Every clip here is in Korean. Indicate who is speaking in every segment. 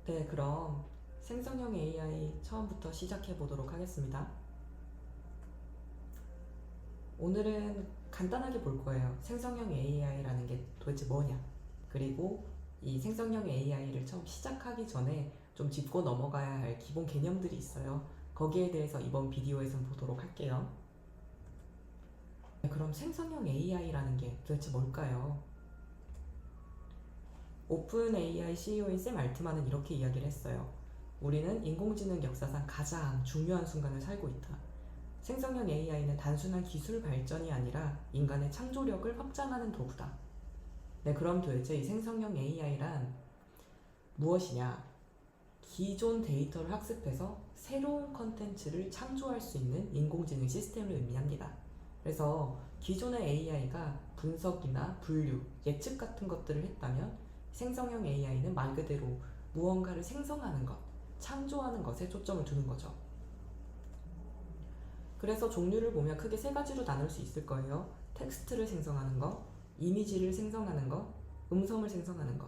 Speaker 1: 네, 그럼 생성형 AI 처음부터 시작해 보도록 하겠습니다. 오늘은 간단하게 볼 거예요. 생성형 AI라는 게 도대체 뭐냐? 그리고 이 생성형 AI를 처음 시작하기 전에 좀 짚고 넘어가야 할 기본 개념들이 있어요. 거기에 대해서 이번 비디오에서 보도록 할게요. 네, 그럼 생성형 AI라는 게 도대체 뭘까요? 오픈 AI CEO인 샘 알트만은 이렇게 이야기를 했어요. 우리는 인공지능 역사상 가장 중요한 순간을 살고 있다. 생성형 AI는 단순한 기술 발전이 아니라 인간의 창조력을 확장하는 도구다. 네, 그럼 도대체 이 생성형 AI란 무엇이냐? 기존 데이터를 학습해서 새로운 컨텐츠를 창조할 수 있는 인공지능 시스템을 의미합니다. 그래서 기존의 AI가 분석이나 분류, 예측 같은 것들을 했다면 생성형 AI는 말 그대로 무언가를 생성하는 것, 창조하는 것에 초점을 두는 거죠. 그래서 종류를 보면 크게 세 가지로 나눌 수 있을 거예요. 텍스트를 생성하는 거, 이미지를 생성하는 거, 음성을 생성하는 거.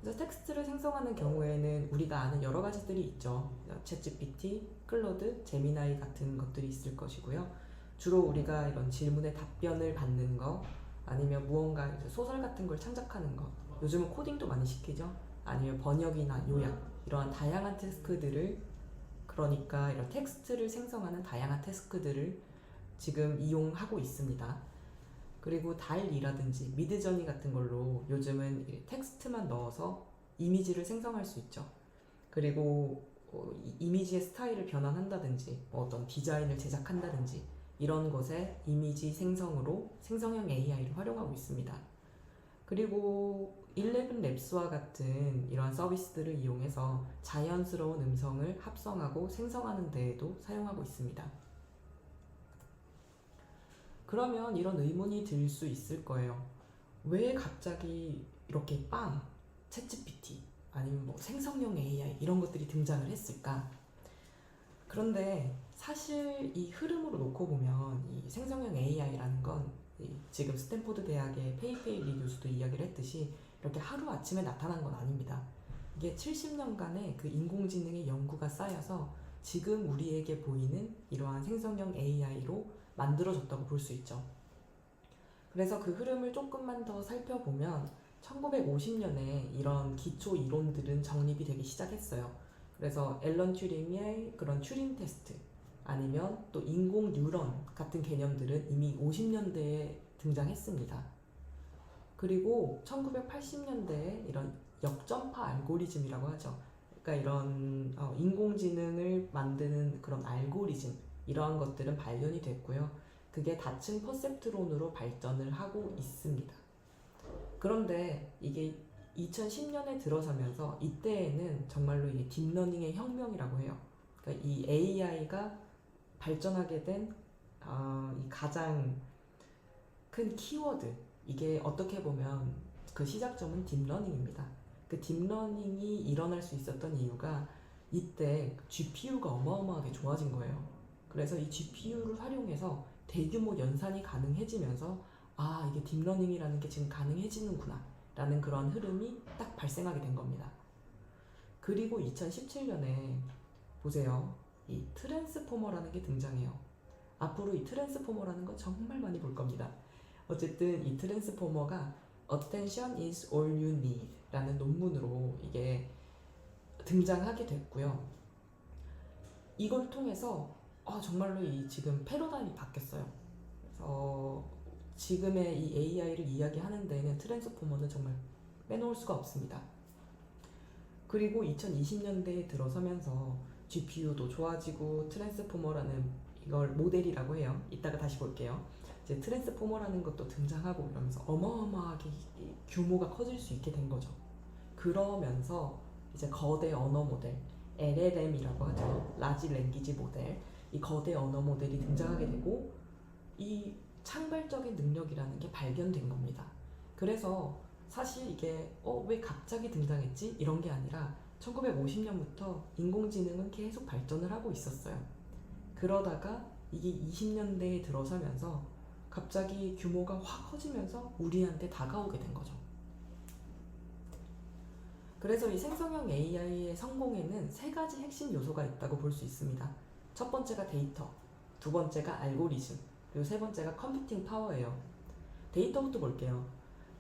Speaker 1: 그래서 텍스트를 생성하는 경우에는 우리가 아는 여러 가지들이 있죠. 챗GPT, 클로드, 제미나이 같은 것들이 있을 것이고요. 주로 우리가 이런 질문에 답변을 받는 거, 아니면 무언가 소설 같은 걸 창작하는 거. 요즘은 코딩도 많이 시키죠. 아니면 번역이나 요약, 이러한 다양한 태스크들을, 그러니까 이런 텍스트를 생성하는 다양한 태스크들을 지금 이용하고 있습니다. 그리고 달이라든지 미드저니 같은 걸로 요즘은 텍스트만 넣어서 이미지를 생성할 수 있죠. 그리고 이미지의 스타일을 변환한다든지 어떤 디자인을 제작한다든지 이런 것에 이미지 생성으로 생성형 AI를 활용하고 있습니다. 그리고 11랩스와 같은 이러한 서비스들을 이용해서 자연스러운 음성을 합성하고 생성하는 데에도 사용하고 있습니다. 그러면 이런 의문이 들 수 있을 거예요. 왜 갑자기 이렇게 챗GPT 아니면 뭐 생성형 AI 이런 것들이 등장을 했을까? 그런데 사실 이 흐름으로 놓고 보면 이 생성형 AI라는 건 지금 스탠포드 대학의 페이페일리 교수도 이야기를 했듯이 이렇게 하루아침에 나타난 건 아닙니다. 이게 70년간의 그 인공지능의 연구가 쌓여서 지금 우리에게 보이는 이러한 생성형 AI로 만들어졌다고 볼 수 있죠. 그래서 그 흐름을 조금만 더 살펴보면 1950년에 이런 기초 이론들은 정립이 되기 시작했어요. 그래서 앨런 튜링의 그런 튜링 테스트 아니면 또 인공 뉴런 같은 개념들은 이미 50년대에 등장했습니다. 그리고 1980년대에 이런 역전파 알고리즘이라고 하죠. 그러니까 이런 인공지능을 만드는 그런 알고리즘 이러한 것들은 발견이 됐고요. 그게 다층 퍼셉트론으로 발전을 하고 있습니다. 그런데 이게 2010년에 들어서면서 이때에는 정말로 이게 딥러닝의 혁명이라고 해요. 그러니까 이 AI가 발전하게 된 이 가장 큰 키워드, 이게 어떻게 보면 그 시작점은 딥러닝입니다. 그 딥러닝이 일어날 수 있었던 이유가 이때 GPU가 어마어마하게 좋아진 거예요. 그래서 이 GPU를 활용해서 대규모 연산이 가능해지면서 이게 딥러닝이라는 게 지금 가능해지는구나 라는 그런 흐름이 딱 발생하게 된 겁니다. 그리고 2017년에 보세요. 이 트랜스포머라는 게 등장해요. 앞으로 이 트랜스포머라는 거 정말 많이 볼 겁니다. 어쨌든 이 트랜스포머가 Attention is all you need 라는 논문으로 이게 등장하게 됐고요. 이걸 통해서 정말로 이 지금 패러다임이 바뀌었어요. 그래서 지금의 이 AI를 이야기하는 데에는 트랜스포머는 정말 빼놓을 수가 없습니다. 그리고 2020년대에 들어서면서 GPU도 좋아지고 트랜스포머라는 이걸 모델이라고 해요. 이따가 다시 볼게요. 이제 트랜스포머라는 것도 등장하고 이러면서 어마어마하게 규모가 커질 수 있게 된 거죠. 그러면서 이제 거대 언어 모델, LLM이라고 하죠. 라지 랭귀지 모델. 이 거대 언어 모델이 등장하게 되고 이 창발적인 능력이라는 게 발견된 겁니다. 그래서 사실 이게 왜 갑자기 등장했지? 이런 게 아니라 1950년부터 인공지능은 계속 발전을 하고 있었어요. 그러다가 이게 20년대에 들어서면서 갑자기 규모가 확 커지면서 우리한테 다가오게 된 거죠. 그래서 이 생성형 AI의 성공에는 세 가지 핵심 요소가 있다고 볼 수 있습니다. 첫 번째가 데이터, 두 번째가 알고리즘, 그리고 세 번째가 컴퓨팅 파워예요. 데이터부터 볼게요.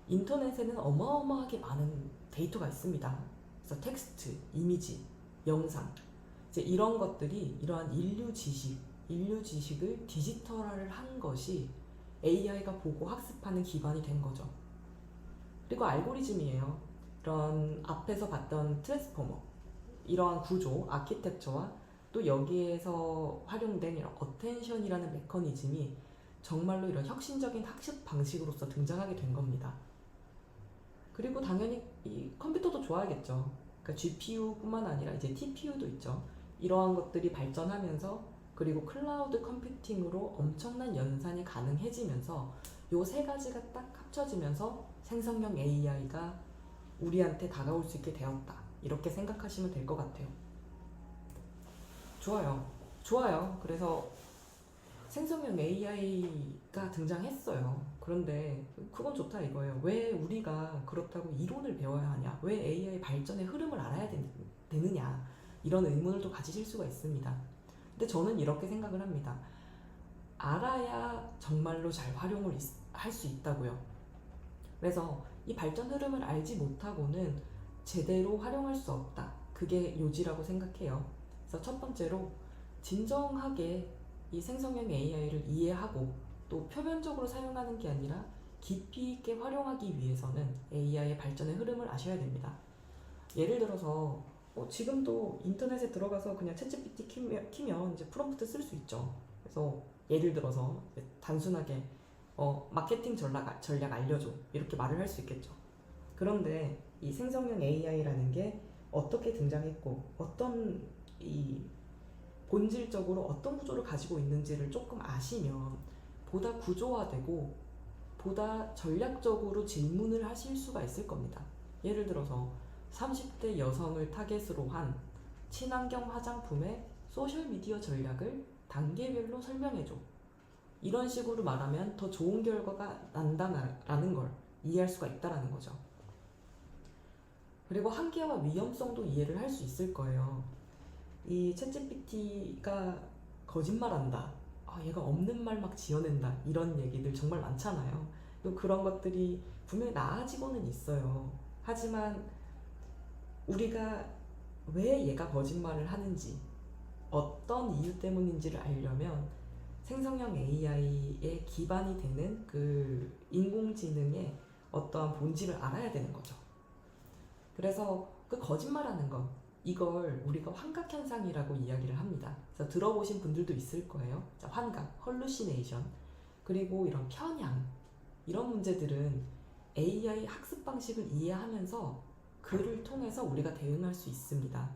Speaker 1: 인터넷에는 어마어마하게 많은 데이터가 있습니다. 그래서 텍스트, 이미지, 영상, 이제 이런 것들이 이러한 인류 지식을 디지털화를 것이 AI가 보고 학습하는 기반이 된 거죠. 그리고 알고리즘이에요. 이런 앞에서 봤던 트랜스포머, 이러한 구조, 아키텍처와 또 여기에서 활용된 이런 어텐션이라는 메커니즘이 정말로 이런 혁신적인 학습 방식으로서 등장하게 된 겁니다. 그리고 당연히 이 컴퓨터도 좋아야겠죠. 그러니까 GPU뿐만 아니라 이제 TPU도 있죠. 이러한 것들이 발전하면서 그리고 클라우드 컴퓨팅으로 엄청난 연산이 가능해지면서 요 세 가지가 딱 합쳐지면서 생성형 AI가 우리한테 다가올 수 있게 되었다. 이렇게 생각하시면 될 것 같아요. 좋아요. 그래서 생성형 AI가 등장했어요. 그런데 그건 좋다 이거예요. 왜 우리가 그렇다고 이론을 배워야 하냐? 왜 AI 발전의 흐름을 알아야 되느냐? 이런 의문을 또 가지실 수가 있습니다. 근데 저는 이렇게 생각을 합니다. 알아야 정말로 잘 활용을 할 수 있다고요. 그래서 이 발전 흐름을 알지 못하고는 제대로 활용할 수 없다. 그게 요지라고 생각해요. 그래서 첫 번째로 진정하게 이 생성형 AI를 이해하고 또 표면적으로 사용하는 게 아니라 깊이 있게 활용하기 위해서는 AI의 발전의 흐름을 아셔야 됩니다. 예를 들어서 지금도 인터넷에 들어가서 그냥 챗GPT 키면 이제 프롬프트 쓸 수 있죠. 그래서 예를 들어서 단순하게 마케팅 전략 알려줘 이렇게 말을 할 수 있겠죠. 그런데 이 생성형 AI라는 게 어떻게 등장했고 어떤 이 본질적으로 어떤 구조를 가지고 있는지를 조금 아시면 보다 구조화되고 보다 전략적으로 질문을 하실 수가 있을 겁니다. 예를 들어서 30대 여성을 타겟으로 한 친환경 화장품의 소셜미디어 전략을 단계별로 설명해줘. 이런 식으로 말하면 더 좋은 결과가 난다라는 걸 이해할 수가 있다는 거죠. 그리고 한계와 위험성도 이해를 할 수 있을 거예요. 이 챗GPT가 거짓말한다. 얘가 없는 말 막 지어낸다. 이런 얘기들 정말 많잖아요. 그런 것들이 분명히 나아지고는 있어요. 하지만 우리가 왜 얘가 거짓말을 하는지 어떤 이유 때문인지를 알려면 생성형 AI의 기반이 되는 그 인공지능의 어떠한 본질을 알아야 되는 거죠. 그래서 그 거짓말하는 것, 이걸 우리가 환각현상이라고 이야기를 합니다. 그래서 들어보신 분들도 있을 거예요. 자, 환각, 헐루시네이션, 그리고 이런 편향, 이런 문제들은 AI 학습 방식을 이해하면서 그를 통해서 우리가 대응할 수 있습니다.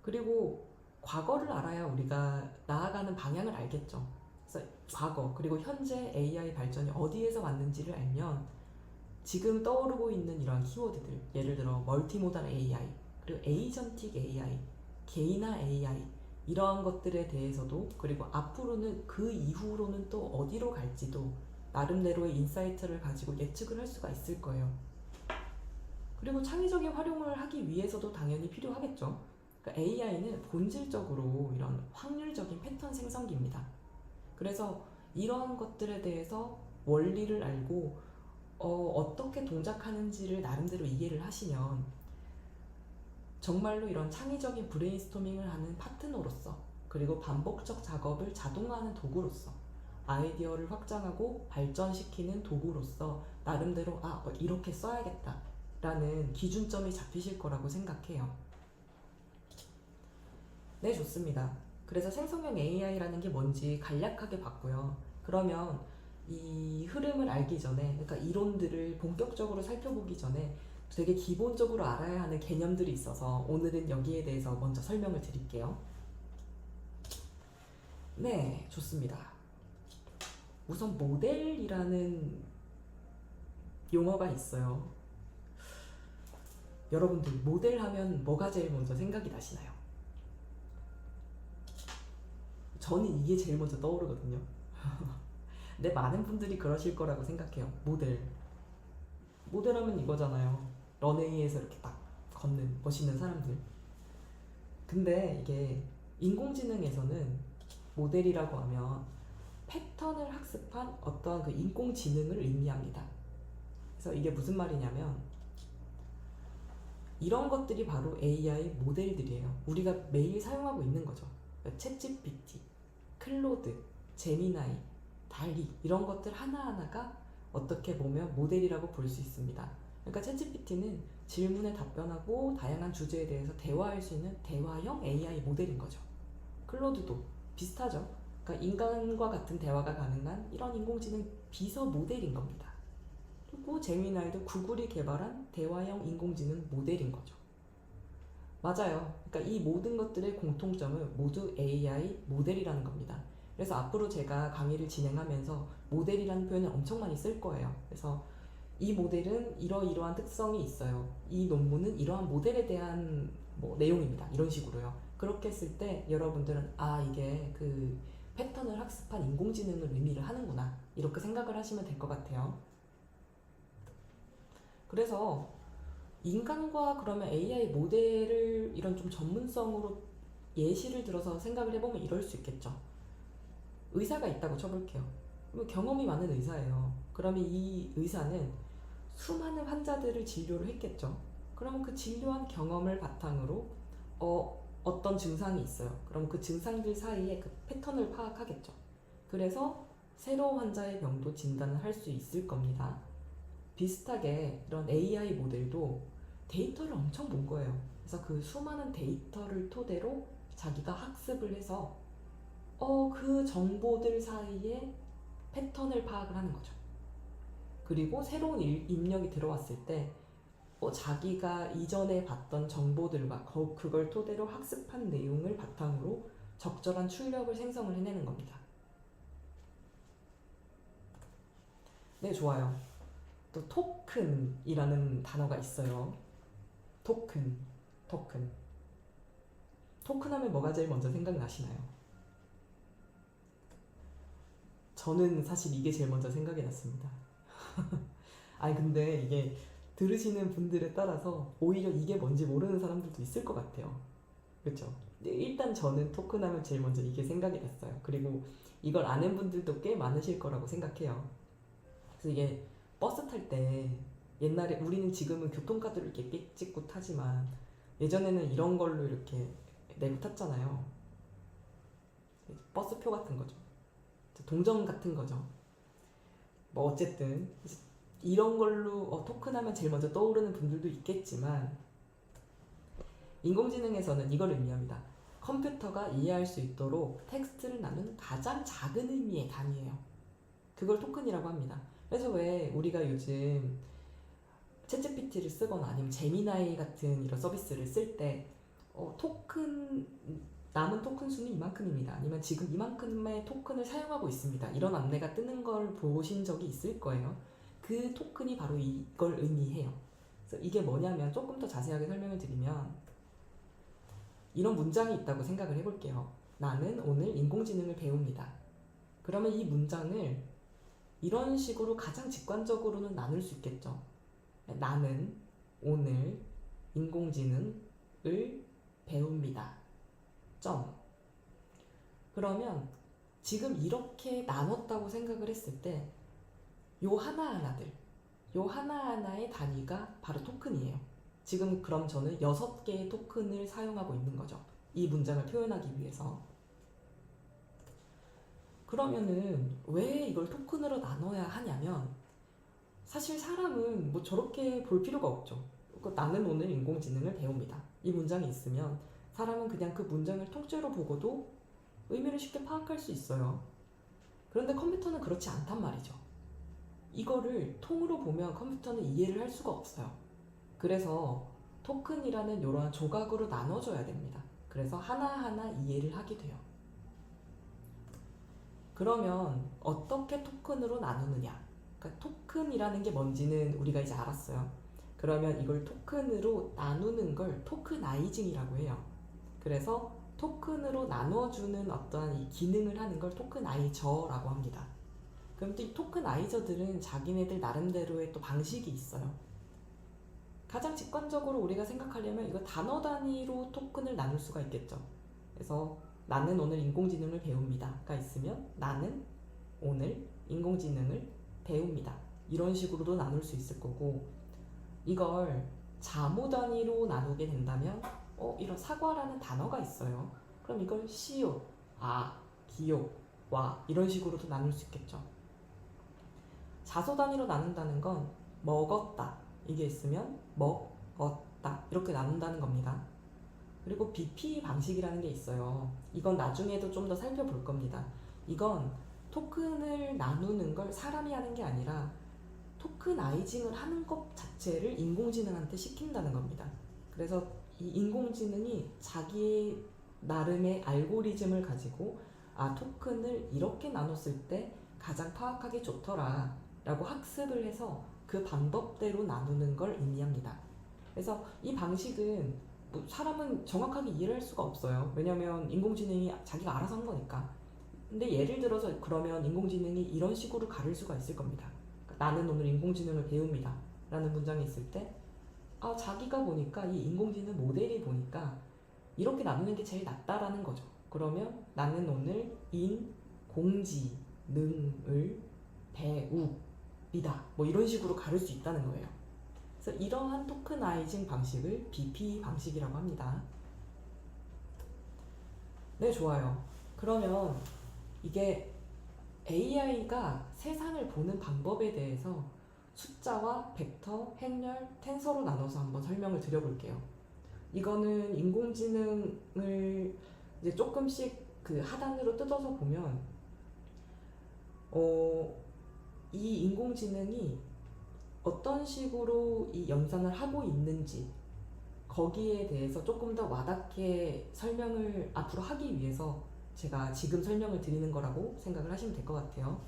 Speaker 1: 그리고 과거를 알아야 우리가 나아가는 방향을 알겠죠. 그래서 과거 그리고 현재 AI 발전이 어디에서 왔는지를 알면 지금 떠오르고 있는 이러한 키워드들, 예를 들어 멀티모달 AI, 그리고 에이전틱 AI, 개인화 AI, 이러한 것들에 대해서도, 그리고 앞으로는 그 이후로는 또 어디로 갈지도 나름대로의 인사이트를 가지고 예측을 할 수가 있을 거예요. 그리고 창의적인 활용을 하기 위해서도 당연히 필요하겠죠. 그러니까 AI는 본질적으로 이런 확률적인 패턴 생성기입니다. 그래서 이런 것들에 대해서 원리를 알고 어떻게 동작하는지를 나름대로 이해를 하시면 정말로 이런 창의적인 브레인스토밍을 하는 파트너로서, 그리고 반복적 작업을 자동화하는 도구로서, 아이디어를 확장하고 발전시키는 도구로서 나름대로 이렇게 써야겠다 라는 기준점이 잡히실 거라고 생각해요. 네, 좋습니다. 그래서 생성형 AI라는 게 뭔지 간략하게 봤고요. 그러면 이 흐름을 알기 전에, 그러니까 이론들을 본격적으로 살펴보기 전에 되게 기본적으로 알아야 하는 개념들이 있어서 오늘은 여기에 대해서 먼저 설명을 드릴게요. 네, 좋습니다. 우선 모델이라는 용어가 있어요. 여러분들 모델 하면 뭐가 제일 먼저 생각이 나시나요? 저는 이게 제일 먼저 떠오르거든요. 근데 많은 분들이 그러실 거라고 생각해요. 모델 하면 이거잖아요. 런웨이에서 이렇게 딱 걷는 멋있는 사람들. 근데 이게 인공지능에서는 모델이라고 하면 패턴을 학습한 어떠한 그 인공지능을 의미합니다. 그래서 이게 무슨 말이냐면 이런 것들이 바로 AI 모델들이에요. 우리가 매일 사용하고 있는 거죠. 챗 GPT, 클로드, 제미나이, 달리 이런 것들 하나하나가 어떻게 보면 모델이라고 볼 수 있습니다. 그러니까 챗 GPT는 질문에 답변하고 다양한 주제에 대해서 대화할 수 있는 대화형 AI 모델인 거죠. 클로드도 비슷하죠. 그러니까 인간과 같은 대화가 가능한 이런 인공지능 비서 모델인 겁니다. 그리고 제미나이도 구글이 개발한 대화형 인공지능 모델인 거죠. 맞아요. 그러니까 이 모든 것들의 공통점은 모두 AI 모델이라는 겁니다. 그래서 앞으로 제가 강의를 진행하면서 모델이라는 표현을 엄청 많이 쓸 거예요. 그래서 이 모델은 이러이러한 특성이 있어요. 이 논문은 이러한 모델에 대한 내용입니다. 이런 식으로요. 그렇게 했을 때 여러분들은 이게 그 패턴을 학습한 인공지능을 의미를 하는구나 이렇게 생각을 하시면 될 것 같아요. 그래서 인간과 그러면 AI 모델을 이런 좀 전문성으로 예시를 들어서 생각을 해보면 이럴 수 있겠죠. 의사가 있다고 쳐볼게요. 그럼 경험이 많은 의사예요. 그러면 이 의사는 수많은 환자들을 진료를 했겠죠. 그러면 그 진료한 경험을 바탕으로 어떤 증상이 있어요. 그럼 그 증상들 사이에 그 패턴을 파악하겠죠. 그래서 새로운 환자의 병도 진단을 할 수 있을 겁니다. 비슷하게 이런 AI 모델도 데이터를 엄청 본 거예요. 그래서 그 수많은 데이터를 토대로 자기가 학습을 해서 그 정보들 사이에 패턴을 파악을 하는 거죠. 그리고 새로운 입력이 들어왔을 때 자기가 이전에 봤던 정보들과 그걸 토대로 학습한 내용을 바탕으로 적절한 출력을 생성을 해내는 겁니다. 네, 좋아요. 또 토큰이라는 단어가 있어요. 토큰. 토큰 하면 뭐가 제일 먼저 생각나시나요? 저는 사실 이게 제일 먼저 생각이 났습니다. 아니 근데 이게 들으시는 분들에 따라서 오히려 이게 뭔지 모르는 사람들도 있을 것 같아요. 그렇죠? 일단 저는 토큰 하면 제일 먼저 이게 생각이 났어요. 그리고 이걸 아는 분들도 꽤 많으실 거라고 생각해요. 그래서 이게 버스 탈 때 옛날에 우리는 지금은 교통카드를 이렇게 삑 찍고 타지만 예전에는 이런 걸로 이렇게 내고 탔잖아요. 버스표 같은 거죠. 동전 같은 거죠. 뭐 어쨌든 이런 걸로 토큰하면 제일 먼저 떠오르는 분들도 있겠지만 인공지능에서는 이걸 의미합니다. 컴퓨터가 이해할 수 있도록 텍스트를 나누는 가장 작은 의미의 단위예요. 그걸 토큰이라고 합니다. 그래서 왜 우리가 요즘 챗GPT를 쓰거나 아니면 제미나이 같은 이런 서비스를 쓸 때 토큰 남은 토큰 수는 이만큼입니다. 아니면 지금 이만큼의 토큰을 사용하고 있습니다. 이런 안내가 뜨는 걸 보신 적이 있을 거예요. 그 토큰이 바로 이걸 의미해요. 그래서 이게 뭐냐면 조금 더 자세하게 설명을 드리면 이런 문장이 있다고 생각을 해볼게요. 나는 오늘 인공지능을 배웁니다. 그러면 이 문장을 이런 식으로 가장 직관적으로는 나눌 수 있겠죠. 나는 오늘 인공지능을 배웁니다. 점. 그러면 지금 이렇게 나눴다고 생각을 했을 때 요 하나하나의 단위가 바로 토큰이에요. 지금 그럼 저는 6개의 토큰을 사용하고 있는 거죠. 이 문장을 표현하기 위해서. 그러면은 왜 이걸 토큰으로 나눠야 하냐면 사실 사람은 뭐 저렇게 볼 필요가 없죠. 나는 오늘 인공지능을 배웁니다. 이 문장이 있으면 사람은 그냥 그 문장을 통째로 보고도 의미를 쉽게 파악할 수 있어요. 그런데 컴퓨터는 그렇지 않단 말이죠. 이거를 통으로 보면 컴퓨터는 이해를 할 수가 없어요. 그래서 토큰이라는 이러한 조각으로 나눠줘야 됩니다. 그래서 하나하나 이해를 하게 돼요. 그러면 어떻게 토큰으로 나누느냐? 그러니까 토큰이라는 게 뭔지는 우리가 이제 알았어요. 그러면 이걸 토큰으로 나누는 걸 토크나이징이라고 해요. 그래서 토큰으로 나눠주는 어떠한 이 기능을 하는 걸 토크나이저라고 합니다. 그럼 또 이 토크나이저들은 자기네들 나름대로의 또 방식이 있어요. 가장 직관적으로 우리가 생각하려면 이거 단어 단위로 토큰을 나눌 수가 있겠죠. 그래서 나는 오늘 인공지능을 배웁니다가 있으면 나는 오늘 인공지능을 배웁니다. 이런 식으로도 나눌 수 있을 거고, 이걸 자무 단위로 나누게 된다면 이런 사과라는 단어가 있어요. 그럼 이걸 시옷, 기역, 와 이런 식으로도 나눌 수 있겠죠. 자소 단위로 나눈다는 건 먹었다 이게 있으면 먹었다 이렇게 나눈다는 겁니다. 그리고 BP 방식이라는 게 있어요. 이건 나중에도 좀 더 살펴볼 겁니다. 이건 토큰을 나누는 걸 사람이 하는 게 아니라 토크나이징을 하는 것 자체를 인공지능한테 시킨다는 겁니다. 그래서 이 인공지능이 자기 나름의 알고리즘을 가지고 토큰을 이렇게 나눴을 때 가장 파악하기 좋더라 라고 학습을 해서 그 방법대로 나누는 걸 의미합니다. 그래서 이 방식은 사람은 정확하게 이해를 할 수가 없어요. 왜냐면 인공지능이 자기가 알아서 한 거니까. 근데 예를 들어서 그러면 인공지능이 이런 식으로 가를 수가 있을 겁니다. 나는 오늘 인공지능을 배웁니다 라는 문장이 있을 때 자기가 보니까 이 인공지능 모델이 보니까 이렇게 나누는 게 제일 낫다라는 거죠. 그러면 나는 오늘 인공지능을 배웁니다 뭐 이런 식으로 가를 수 있다는 거예요. 그래서 이러한 토크나이징 방식을 BP 방식이라고 합니다. 네, 좋아요. 그러면 이게 AI가 세상을 보는 방법에 대해서 숫자와 벡터, 행렬, 텐서로 나눠서 한번 설명을 드려볼게요. 이거는 인공지능을 이제 조금씩 그 하단으로 뜯어서 보면 이 인공지능이 어떤 식으로 이 연산을 하고 있는지 거기에 대해서 조금 더 와닿게 설명을 앞으로 하기 위해서 제가 지금 설명을 드리는 거라고 생각을 하시면 될 것 같아요.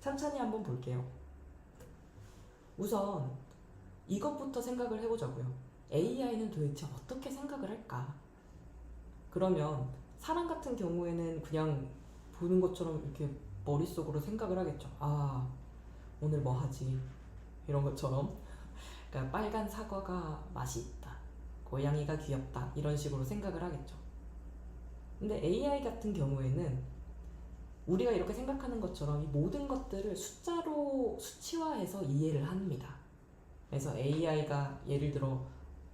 Speaker 1: 천천히 한번 볼게요. 우선 이것부터 생각을 해보자고요. AI는 도대체 어떻게 생각을 할까? 그러면 사람 같은 경우에는 그냥 보는 것처럼 이렇게 머릿속으로 생각을 하겠죠. 오늘 뭐 하지? 이런 것처럼. 그러니까 빨간 사과가 맛이 있다. 고양이가 귀엽다. 이런 식으로 생각을 하겠죠. 근데 AI 같은 경우에는 우리가 이렇게 생각하는 것처럼 이 모든 것들을 숫자로 수치화해서 이해를 합니다. 그래서 AI가 예를 들어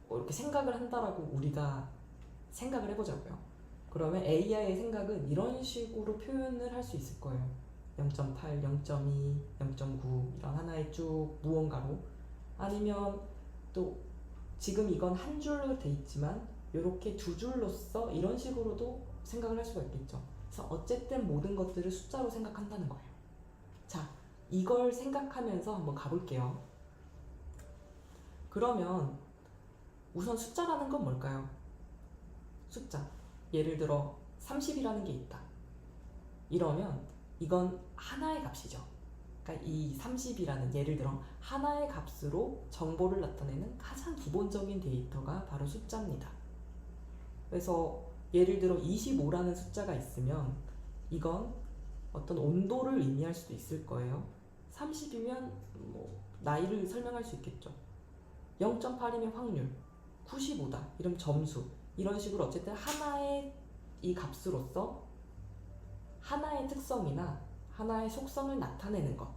Speaker 1: 이렇게 생각을 한다라고 우리가 생각을 해보자고요. 그러면 AI의 생각은 이런 식으로 표현을 할 수 있을 거예요. 0.8, 0.2, 0.9 이런 하나의 쭉 무언가로, 아니면 또 지금 이건 한 줄로 돼 있지만 이렇게 두 줄로써 이런 식으로도 생각을 할 수가 있겠죠. 그래서 어쨌든 모든 것들을 숫자로 생각한다는 거예요. 자, 이걸 생각하면서 한번 가볼게요. 그러면 우선 숫자라는 건 뭘까요? 숫자. 예를 들어 30이라는 게 있다. 이러면 이건 하나의 값이죠. 그러니까 이 30이라는 예를 들어 하나의 값으로 정보를 나타내는 가장 기본적인 데이터가 바로 숫자입니다. 그래서 예를 들어 25라는 숫자가 있으면 이건 어떤 온도를 의미할 수도 있을 거예요. 30이면 뭐 나이를 설명할 수 있겠죠. 0.8이면 확률, 95다 이러면 점수, 이런 식으로 어쨌든 하나의 이 값으로서 하나의 특성이나 하나의 속성을 나타내는 것,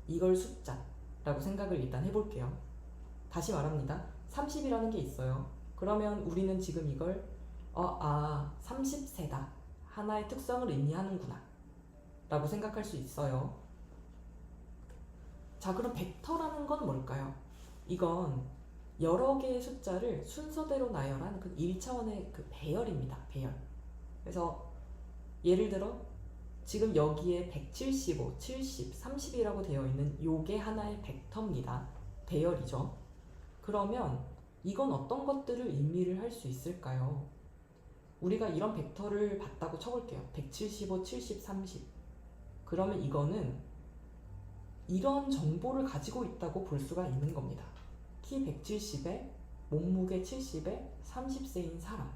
Speaker 1: 이걸 숫자라고 생각을 일단 해볼게요. 다시 말합니다. 30이라는 게 있어요. 그러면 우리는 지금 이걸 30세다 하나의 특성을 의미하는구나 라고 생각할 수 있어요. 자, 그럼 벡터라는 건 뭘까요? 이건 여러 개의 숫자를 순서대로 나열한 그 1차원의 그 배열입니다. 배열. 그래서 예를 들어 지금 여기에 175, 70, 30이라고 되어 있는 요게 하나의 벡터입니다. 배열이죠. 그러면 이건 어떤 것들을 의미를 할 수 있을까요? 우리가 이런 벡터를 봤다고 쳐볼게요. 175, 70, 30. 그러면 이거는 이런 정보를 가지고 있다고 볼 수가 있는 겁니다. 키 170에 몸무게 70에 30세인 사람.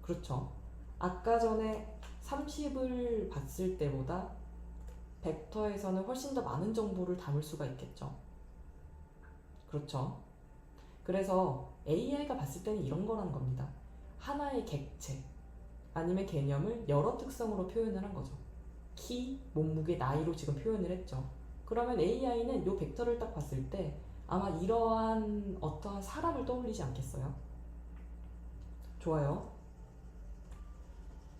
Speaker 1: 그렇죠. 아까 전에 30을 봤을 때보다 벡터에서는 훨씬 더 많은 정보를 담을 수가 있겠죠. 그렇죠. 그래서 AI가 봤을 때는 이런 거라는 겁니다. 하나의 객체 아니면 개념을 여러 특성으로 표현을 한 거죠. 키, 몸무게, 나이로 지금 표현을 했죠. 그러면 AI는 이 벡터를 딱 봤을 때 아마 이러한 어떠한 사람을 떠올리지 않겠어요? 좋아요.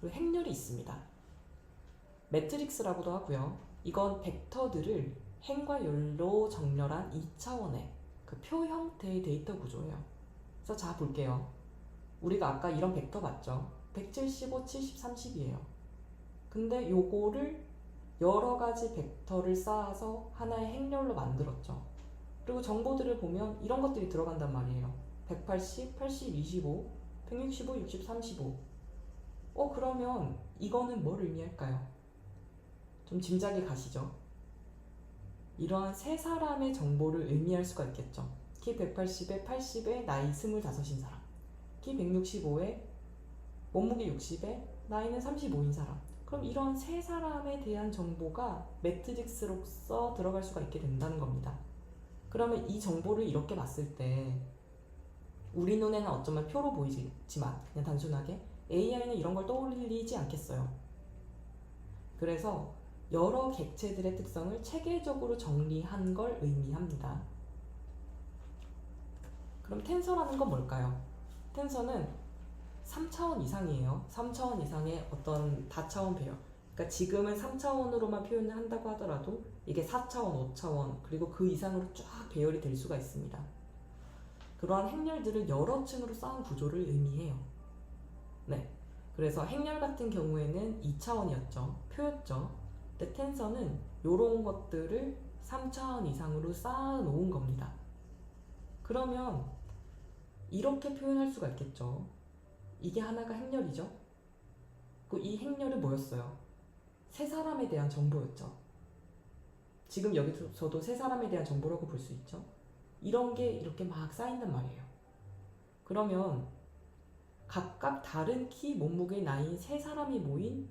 Speaker 1: 그리고 행렬이 있습니다. 매트릭스라고도 하고요. 이건 벡터들을 행과 열로 정렬한 2차원의 그 표 형태의 데이터 구조예요. 그래서 자 볼게요. 우리가 아까 이런 벡터 봤죠? 175, 70, 30이에요. 근데 요거를 여러 가지 벡터를 쌓아서 하나의 행렬로 만들었죠. 그리고 정보들을 보면 이런 것들이 들어간단 말이에요. 180, 80, 25, 165, 60, 35. 그러면 이거는 뭘 의미할까요? 좀 짐작이 가시죠? 이러한 세 사람의 정보를 의미할 수가 있겠죠. 키 180에 80에 나이 25인 사람, 키 165에 몸무게 60에 나이는 35인 사람. 그럼 이런 세 사람에 대한 정보가 매트릭스로서 들어갈 수가 있게 된다는 겁니다. 그러면 이 정보를 이렇게 봤을 때 우리 눈에는 어쩌면 표로 보이지만 그냥 단순하게 AI는 이런 걸 떠올리지 않겠어요. 그래서 여러 객체들의 특성을 체계적으로 정리한 걸 의미합니다. 그럼 텐서라는 건 뭘까요? 텐서는 3차원 이상이에요. 3차원 이상의 어떤 다차원 배열. 그러니까 지금은 3차원으로만 표현을 한다고 하더라도 이게 4차원, 5차원, 그리고 그 이상으로 쫙 배열이 될 수가 있습니다. 그러한 행렬들을 여러 층으로 쌓은 구조를 의미해요. 네. 그래서 행렬 같은 경우에는 2차원이었죠. 표였죠. 근데 텐서는 이런 것들을 3차원 이상으로 쌓아 놓은 겁니다. 그러면 이렇게 표현할 수가 있겠죠. 이게 하나가 행렬이죠. 이 행렬이 뭐였어요? 세 사람에 대한 정보였죠. 지금 여기서도 세 사람에 대한 정보라고 볼 수 있죠. 이런 게 이렇게 막 쌓인단 말이에요. 그러면 각각 다른 키, 몸무게, 나이인 세 사람이 모인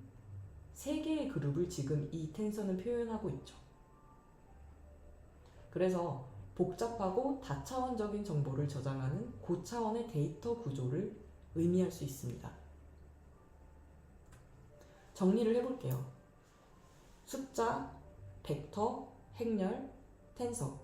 Speaker 1: 세 개의 그룹을 지금 이 텐서는 표현하고 있죠. 그래서 복잡하고 다차원적인 정보를 저장하는 고차원의 데이터 구조를 의미할 수 있습니다. 정리를 해볼게요. 숫자, 벡터, 행렬, 텐서.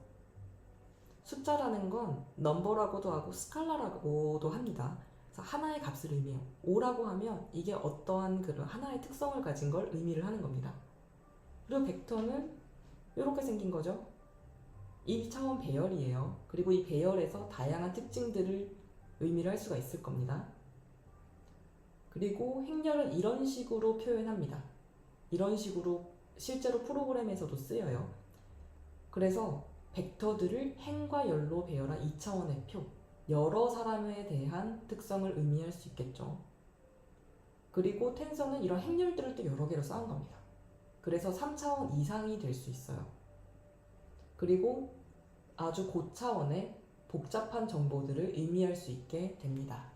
Speaker 1: 숫자라는 건 넘버라고도 하고 스칼라라고도 합니다. 그래서 하나의 값을 의미해요. 5라고 하면 이게 어떠한 그런 하나의 특성을 가진 걸 의미를 하는 겁니다. 그리고 벡터는 이렇게 생긴 거죠. 1차원 배열이에요. 그리고 이 배열에서 다양한 특징들을 의미를 할 수가 있을 겁니다. 그리고 행렬은 이런 식으로 표현합니다. 이런 식으로 실제로 프로그램에서도 쓰여요. 그래서 벡터들을 행과 열로 배열한 2차원의 표, 여러 사람에 대한 특성을 의미할 수 있겠죠. 그리고 텐서는 이런 행렬들을 또 여러 개로 쌓은 겁니다. 그래서 3차원 이상이 될 수 있어요. 그리고 아주 고차원의 복잡한 정보들을 의미할 수 있게 됩니다.